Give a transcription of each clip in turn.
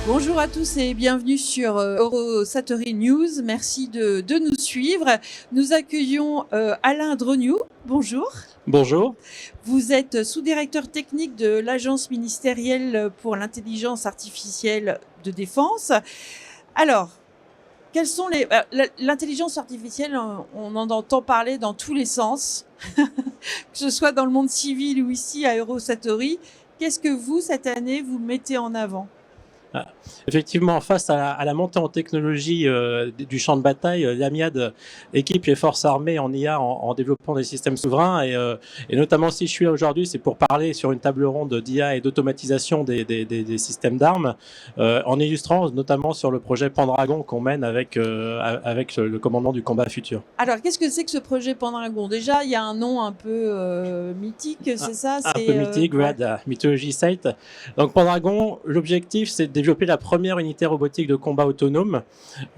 Bonjour à tous et bienvenue sur Eurosatory News. Merci de nous suivre. Nous accueillons Alain Drognoux. Bonjour. Bonjour. Vous êtes sous-directeur technique de l'Agence ministérielle pour l'intelligence artificielle de défense. Alors, quelles sont l'intelligence artificielle, on en entend parler dans tous les sens, que ce soit dans le monde civil ou ici à Eurosatory. Qu'est-ce que vous, cette année, vous mettez en avant ? Effectivement, face à la montée en technologie du champ de bataille, l'AMIAD équipe les forces armées en IA en développant des systèmes souverains et notamment si je suis là aujourd'hui, c'est pour parler sur une table ronde d'IA et d'automatisation des systèmes d'armes en illustrant notamment sur le projet Pendragon qu'on mène avec le commandement du combat futur. Alors, qu'est-ce que c'est que ce projet Pendragon ? Déjà, il y a un nom un peu mythique, c'est ça ? Un peu mythique, voilà, de la mythologie site. Donc Pendragon, l'objectif, c'est de développer la première unité robotique de combat autonome.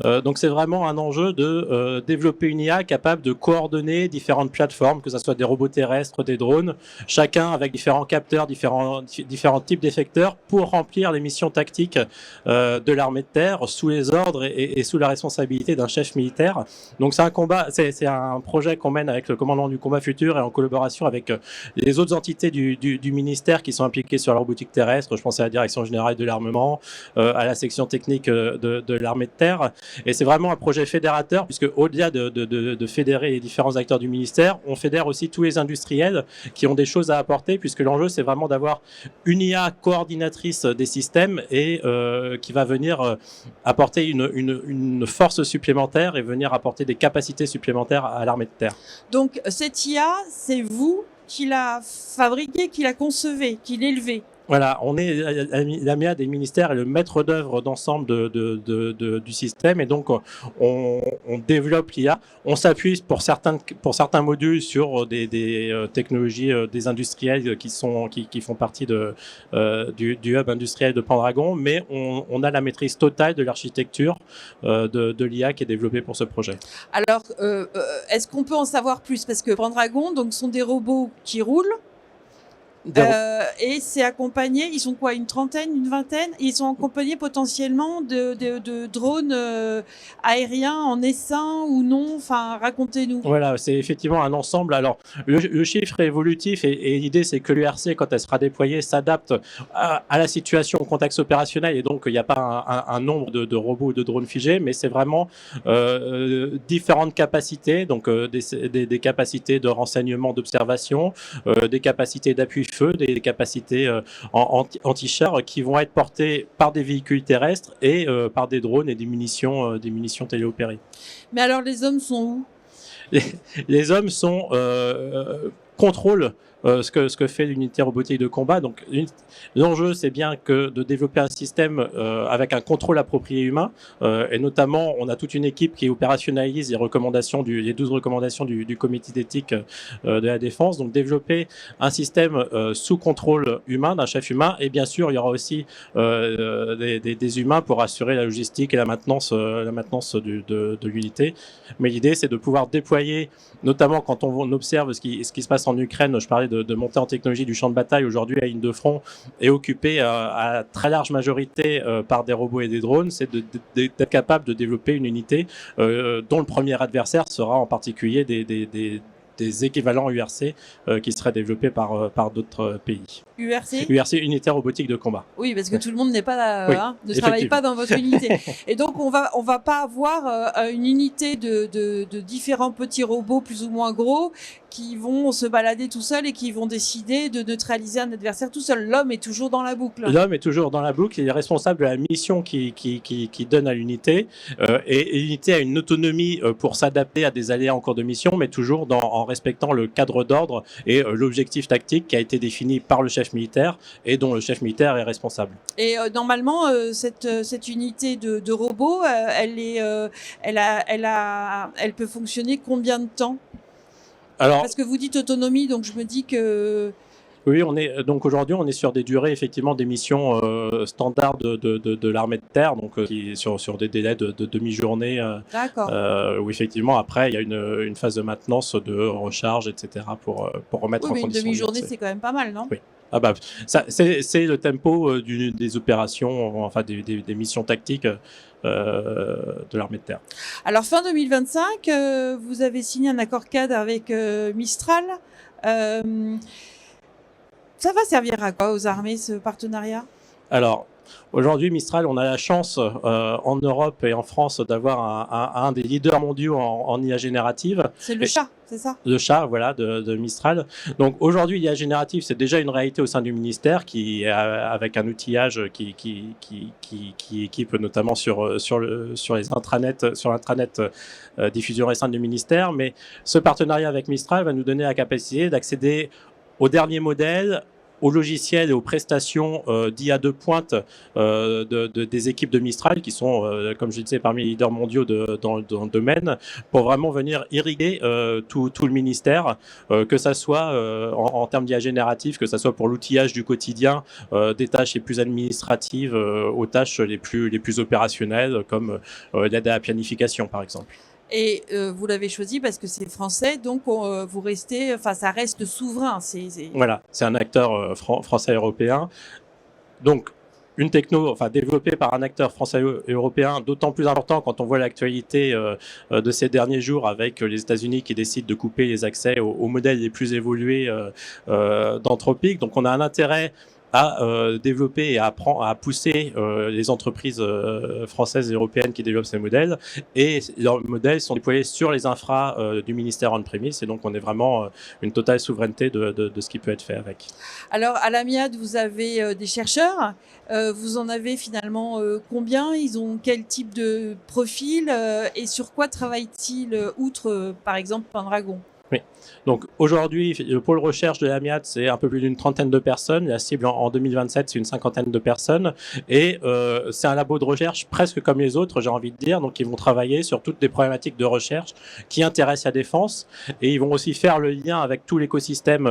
Donc c'est vraiment un enjeu de développer une IA capable de coordonner différentes plateformes, que ce soit des robots terrestres, des drones, chacun avec différents capteurs, différents types d'effecteurs pour remplir les missions tactiques de l'armée de terre sous les ordres et sous la responsabilité d'un chef militaire. Donc c'est un projet qu'on mène avec le commandement du combat futur et en collaboration avec les autres entités du ministère qui sont impliquées sur la robotique terrestre. Je pense à la Direction générale de l'armement, à la section technique de l'armée de terre. Et c'est vraiment un projet fédérateur, puisque au-delà de fédérer les différents acteurs du ministère, on fédère aussi tous les industriels qui ont des choses à apporter, puisque l'enjeu, c'est vraiment d'avoir une IA coordinatrice des systèmes et qui va venir apporter une force supplémentaire et venir apporter des capacités supplémentaires à l'armée de terre. Donc, cette IA, c'est vous qui l'a fabriquée, qui l'a concevée, qui l'élevée. Voilà, l'AMIA des ministères est le maître d'œuvre d'ensemble du système et donc on développe l'IA. On s'appuie pour certains modules sur des technologies des industriels qui font partie du hub industriel de Pendragon, mais on a la maîtrise totale de l'architecture de l'IA qui est développée pour ce projet. Alors, est-ce qu'on peut en savoir plus ? Parce que Pendragon, donc, sont des robots qui roulent. Et c'est accompagné, ils sont quoi, une trentaine, une vingtaine ? Ils sont accompagnés potentiellement de drones aériens en essaim ou non ? Enfin, racontez-nous. Voilà, c'est effectivement un ensemble. Alors, le chiffre est évolutif et l'idée, c'est que l'URC, quand elle sera déployée, s'adapte à la situation, au contexte opérationnel. Et donc, il n'y a pas un nombre de robots ou de drones figés, mais c'est vraiment différentes capacités. Donc, des capacités de renseignement, d'observation, des capacités d'appui-feu, des capacités anti-char qui vont être portées par des véhicules terrestres et par des drones et des munitions téléopérées. Mais alors, les hommes sont où ? Les hommes contrôlent ce que fait l'unité robotique de combat. Donc, l'enjeu, c'est bien que de développer un système avec un contrôle approprié humain. Et notamment, on a toute une équipe qui opérationnalise les 12 recommandations du comité d'éthique de la défense. Donc, développer un système sous contrôle humain, d'un chef humain. Et bien sûr, il y aura aussi des humains pour assurer la logistique et la maintenance de l'unité. Mais l'idée, c'est de pouvoir déployer, notamment quand on observe ce qui se passe en Ukraine. Je parlais de montée en technologie du champ de bataille. Aujourd'hui, la ligne de front est occupée à très large majorité par des robots et des drones. C'est d'être capable de développer une unité dont le premier adversaire sera en particulier des équivalents URC qui seraient développés par d'autres pays. URC, unité robotique de combat. Oui, parce que tout le monde n'est pas ne travaille pas dans votre unité. Et donc on va pas avoir une unité de différents petits robots plus ou moins gros qui vont se balader tout seuls et qui vont décider de neutraliser un adversaire tout seul. L'homme est toujours dans la boucle. L'homme est toujours dans la boucle. Il est responsable de la mission qui donne à l'unité. Et l'unité a une autonomie pour s'adapter à des aléas en cours de mission, mais toujours en respectant le cadre d'ordre et l'objectif tactique qui a été défini par le chef militaire et dont le chef militaire est responsable. Et normalement, cette unité de robots, elle peut fonctionner combien de temps ? Alors, parce que vous dites autonomie, donc je me dis que... Oui, donc aujourd'hui, on est sur des durées, effectivement, des missions standards de l'armée de terre, donc sur des délais de demi-journée. D'accord. Où effectivement, après, il y a une phase de maintenance, de recharge, etc. pour remettre en condition. Oui, mais une demi-journée, c'est quand même pas mal, non ? Oui. Ah bah, c'est le tempo des opérations, enfin des missions tactiques de l'armée de terre. Alors fin 2025, vous avez signé un accord cadre avec Mistral. Euh, Ça va servir à quoi aux armées, ce partenariat? Alors, aujourd'hui, Mistral, on a la chance en Europe et en France d'avoir un des leaders mondiaux en IA générative. C'est le chat, c'est ça? Le chat, voilà, de Mistral. Donc aujourd'hui, l'IA générative, c'est déjà une réalité au sein du ministère, avec un outillage qui équipe notamment sur les intranets, sur l'intranet diffusion au sein du ministère. Mais ce partenariat avec Mistral va nous donner la capacité d'accéder aux derniers modèles, aux logiciels et aux prestations d'IA de pointe des équipes de Mistral, qui sont, comme je disais, parmi les leaders mondiaux dans le domaine, pour vraiment venir irriguer tout le ministère, que ça soit en termes d'IA générative, que ça soit pour l'outillage du quotidien, des tâches les plus administratives aux tâches les plus opérationnelles, comme l'aide à la planification, par exemple. Et vous l'avez choisi parce que c'est français, donc vous restez, enfin ça reste souverain. Voilà, c'est un acteur français-européen. Donc, une techno développée par un acteur français et européen, d'autant plus important quand on voit l'actualité de ces derniers jours avec les États-Unis qui décident de couper les accès aux modèles les plus évolués d'Anthropic. Donc, on a un intérêt à développer et à pousser les entreprises françaises et européennes qui développent ces modèles. Et leurs modèles sont déployés sur les infras du ministère on-premise. Et donc, on est vraiment une totale souveraineté de ce qui peut être fait avec. Alors, à l'AMIAD, vous avez des chercheurs. Vous en avez finalement combien? Ils ont quel type de profil et sur quoi travaillent-ils, outre, par exemple, Pendragon? Oui. Donc aujourd'hui, le pôle recherche de l'AMIAD, c'est un peu plus d'une trentaine de personnes. La cible en 2027, c'est une cinquantaine de personnes. Et c'est un labo de recherche presque comme les autres, j'ai envie de dire. Donc ils vont travailler sur toutes les problématiques de recherche qui intéressent la défense. Et ils vont aussi faire le lien avec tout l'écosystème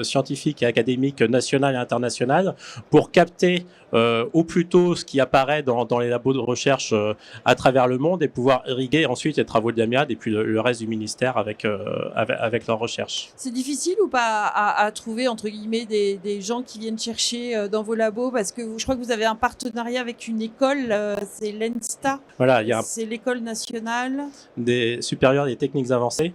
scientifique et académique national et international pour capter au plus tôt ce qui apparaît dans les labos de recherche à travers le monde et pouvoir irriguer ensuite les travaux de l'AMIAD et puis le reste du ministère avec leur recherche. C'est difficile ou pas à trouver, entre guillemets, des gens qui viennent chercher dans vos labos? Parce que je crois que vous avez un partenariat avec une école, c'est l'ENSTA. Voilà, c'est l'école nationale des supérieurs des techniques avancées.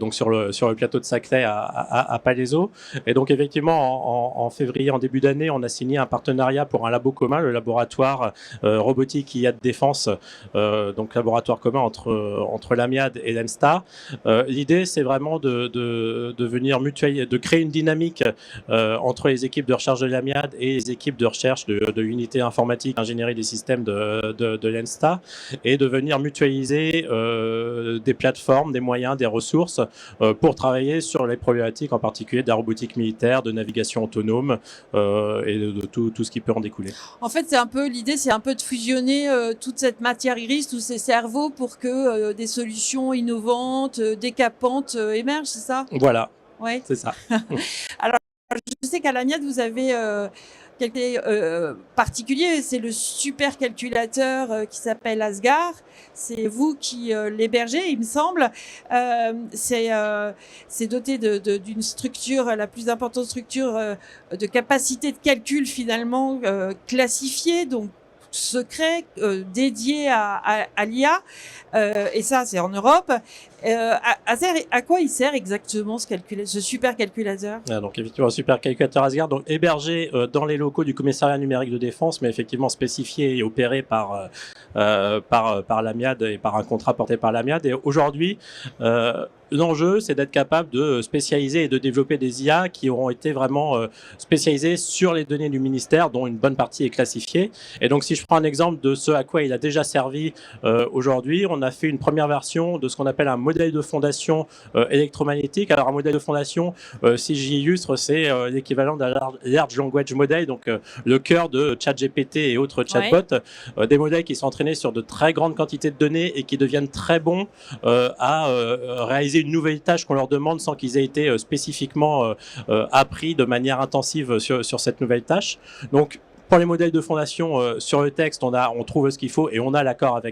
Donc sur le plateau de Saclay à Palaiseau. Et donc effectivement, en février, en début d'année, on a signé un partenariat pour un labo commun, le laboratoire robotique IA de défense, donc laboratoire commun entre l'AMIAD et l'ENSTA. L'idée, c'est vraiment de venir mutualiser, de créer une dynamique entre les équipes de recherche de l'AMIAD et les équipes de recherche de l'unité informatique, ingénierie des systèmes de l'ENSTA, et de venir mutualiser des plateformes, des moyens, des ressources pour travailler sur les problématiques en particulier de la robotique militaire, de navigation autonome et de tout ce qui peut en découler. En fait, l'idée, c'est un peu de fusionner toute cette matière iris, tous ces cerveaux pour que des solutions innovantes, décapantes émergent, c'est ça? Voilà, ouais. C'est ça. Alors, je sais qu'à l'AMIAD, vous avez quelque particulier, c'est le supercalculateur qui s'appelle Asgard. C'est vous qui l'hébergez, il me semble. C'est doté d'une structure, la plus importante structure de capacité de calcul finalement classifiée, donc secret, dédié à l'IA. Et ça, c'est en Europe. À quoi il sert exactement ce supercalculateur? Donc effectivement, un supercalculateur Asgard, donc hébergé dans les locaux du commissariat numérique de défense, mais effectivement spécifié et opéré par l'AMIAD et par un contrat porté par l'AMIAD. Et aujourd'hui, l'enjeu, c'est d'être capable de spécialiser et de développer des IA qui auront été vraiment spécialisées sur les données du ministère, dont une bonne partie est classifiée. Et donc, si je prends un exemple de ce à quoi il a déjà servi aujourd'hui, on a fait une première version de ce qu'on appelle un modèle de fondation électromagnétique. Alors, un modèle de fondation, si j'y illustre, c'est l'équivalent d'un Large Language Model, donc le cœur de ChatGPT et autres chatbots, des modèles qui sont entraînés sur de très grandes quantités de données et qui deviennent très bons à réaliser une nouvelle tâche qu'on leur demande sans qu'ils aient été spécifiquement appris de manière intensive sur cette nouvelle tâche. Donc, pour les modèles de fondation, sur le texte, on trouve ce qu'il faut et on a l'accord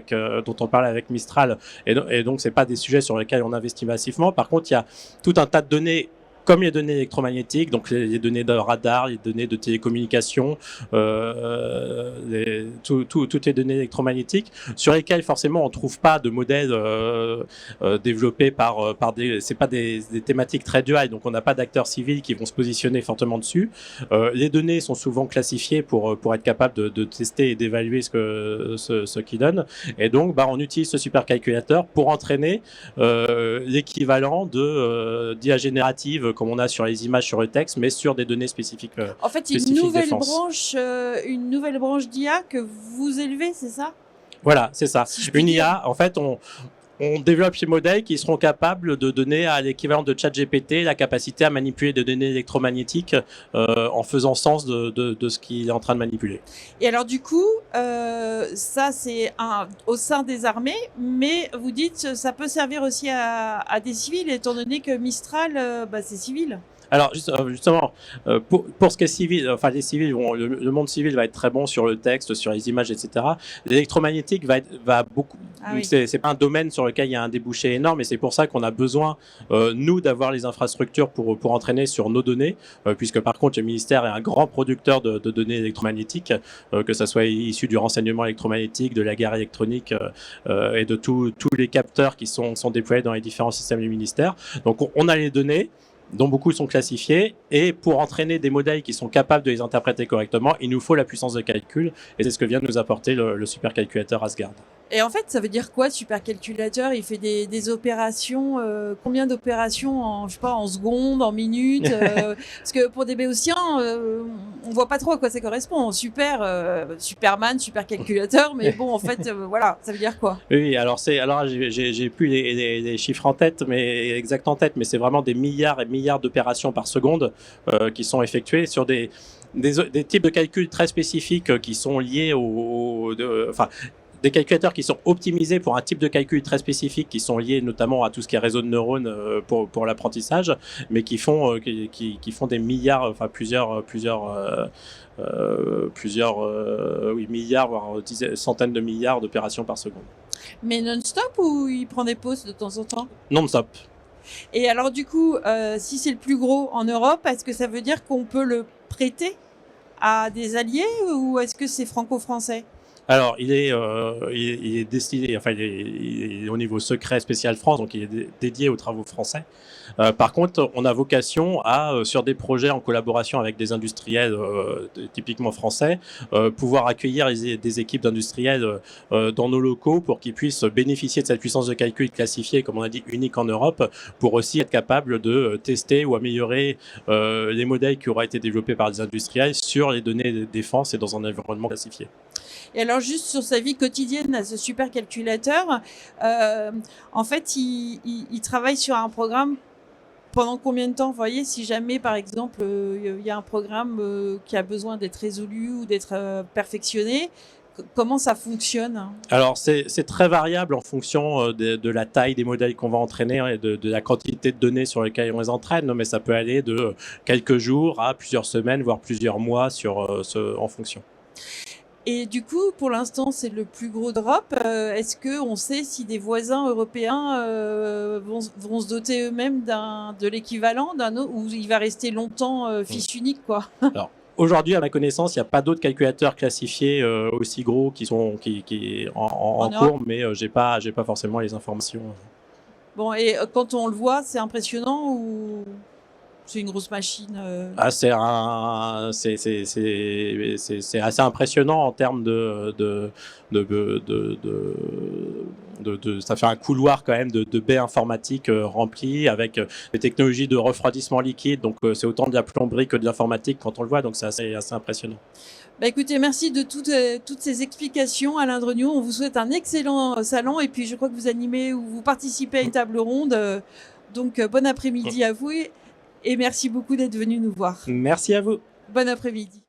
dont on parle avec Mistral. Et donc, c'est pas des sujets sur lesquels on investit massivement. Par contre, il y a tout un tas de données comme les données électromagnétiques, donc les données de radar, les données de télécommunication, toutes les données électromagnétiques, sur lesquelles forcément on trouve pas de modèles développés par des, c'est pas des thématiques très duales, donc on n'a pas d'acteurs civils qui vont se positionner fortement dessus. Les données sont souvent classifiées pour être capable de tester et d'évaluer ce qu'ils donnent, et donc on utilise ce supercalculateur pour entraîner l'équivalent d'IA générative comme on a sur les images, sur le texte, mais sur des données spécifiques. En fait, une nouvelle branche d'IA que vous élevez, c'est ça? Voilà, c'est ça. Une IA, en fait, on développe ces modèles qui seront capables de donner à l'équivalent de ChatGPT la capacité à manipuler des données électromagnétiques en faisant sens de ce qu'il est en train de manipuler. Et alors du coup, ça c'est au sein des armées, mais vous dites ça peut servir aussi à des civils, étant donné que Mistral, c'est civil. Alors justement, pour ce qui est civil, enfin les civils le monde civil va être très bon sur le texte, sur les images, etc. L'électromagnétique va beaucoup. Oui. C'est pas un domaine sur lequel il y a un débouché énorme, et c'est pour ça qu'on a besoin nous d'avoir les infrastructures pour entraîner sur nos données, puisque par contre le ministère est un grand producteur de données électromagnétiques, que ça soit issu du renseignement électromagnétique, de la guerre électronique et de tous les capteurs qui sont déployés dans les différents systèmes du ministère. Donc on a les données, dont beaucoup sont classifiés, et pour entraîner des modèles qui sont capables de les interpréter correctement, il nous faut la puissance de calcul, et c'est ce que vient de nous apporter le supercalculateur Asgard. Et en fait, ça veut dire quoi, supercalculateur? Il fait des opérations, combien d'opérations en secondes, en minutes parce que pour des béotiens, on voit pas trop à quoi ça correspond. Superman, supercalculateur, mais bon, en fait, voilà, ça veut dire quoi? Oui, alors j'ai plus les chiffres en tête, mais exact en tête, mais c'est vraiment des milliards et milliards d'opérations par seconde qui sont effectuées sur des types de calculs très spécifiques qui sont liés des calculateurs qui sont optimisés pour un type de calcul très spécifique, qui sont liés notamment à tout ce qui est réseau de neurones pour l'apprentissage, mais qui font des milliards, enfin plusieurs milliards, voire centaines de milliards d'opérations par seconde. Mais non-stop ou il prend des pauses de temps en temps? Non-stop. Et alors du coup, si c'est le plus gros en Europe, est-ce que ça veut dire qu'on peut le prêter à des alliés ou est-ce que c'est franco-français? Alors, il est destiné, enfin, il est au niveau secret spécial France, donc il est dédié aux travaux français. Par contre, on a vocation à, sur des projets en collaboration avec des industriels typiquement français, pouvoir accueillir des équipes d'industriels dans nos locaux pour qu'ils puissent bénéficier de cette puissance de calcul classifiée, comme on a dit, unique en Europe, pour aussi être capable de tester ou améliorer les modèles qui auraient été développés par des industriels sur les données de défense et dans un environnement classifié. Et alors juste sur sa vie quotidienne à ce supercalculateur, en fait, il travaille sur un programme pendant combien de temps? Vous voyez, si jamais, par exemple, il y a un programme qui a besoin d'être résolu ou d'être perfectionné, comment ça fonctionne? Alors, c'est très variable en fonction de la taille des modèles qu'on va entraîner et de la quantité de données sur lesquelles on les entraîne, mais ça peut aller de quelques jours à plusieurs semaines, voire plusieurs mois en fonction. Et du coup, pour l'instant, c'est le plus gros d'Europe. Est-ce qu'on sait si des voisins européens vont se doter eux-mêmes de l'équivalent d'un autre, ou il va rester longtemps fils unique, quoi? Alors, aujourd'hui, à ma connaissance, il n'y a pas d'autres calculateurs classifiés aussi gros qui sont en cours, mais j'ai pas forcément les informations. Bon, et quand on le voit, c'est impressionnant ou c'est une grosse machine? C'est assez impressionnant en termes ça fait un couloir quand même de baies informatiques remplis avec des technologies de refroidissement liquide, donc c'est autant de la plomberie que de l'informatique quand on le voit, donc c'est assez impressionnant. Bah écoutez, merci de toutes ces explications, Alain Dreniot. On vous souhaite un excellent salon, et puis je crois que vous animez ou vous participez à une table ronde, donc bon après-midi à vous. Et merci beaucoup d'être venu nous voir. Merci à vous. Bon après-midi.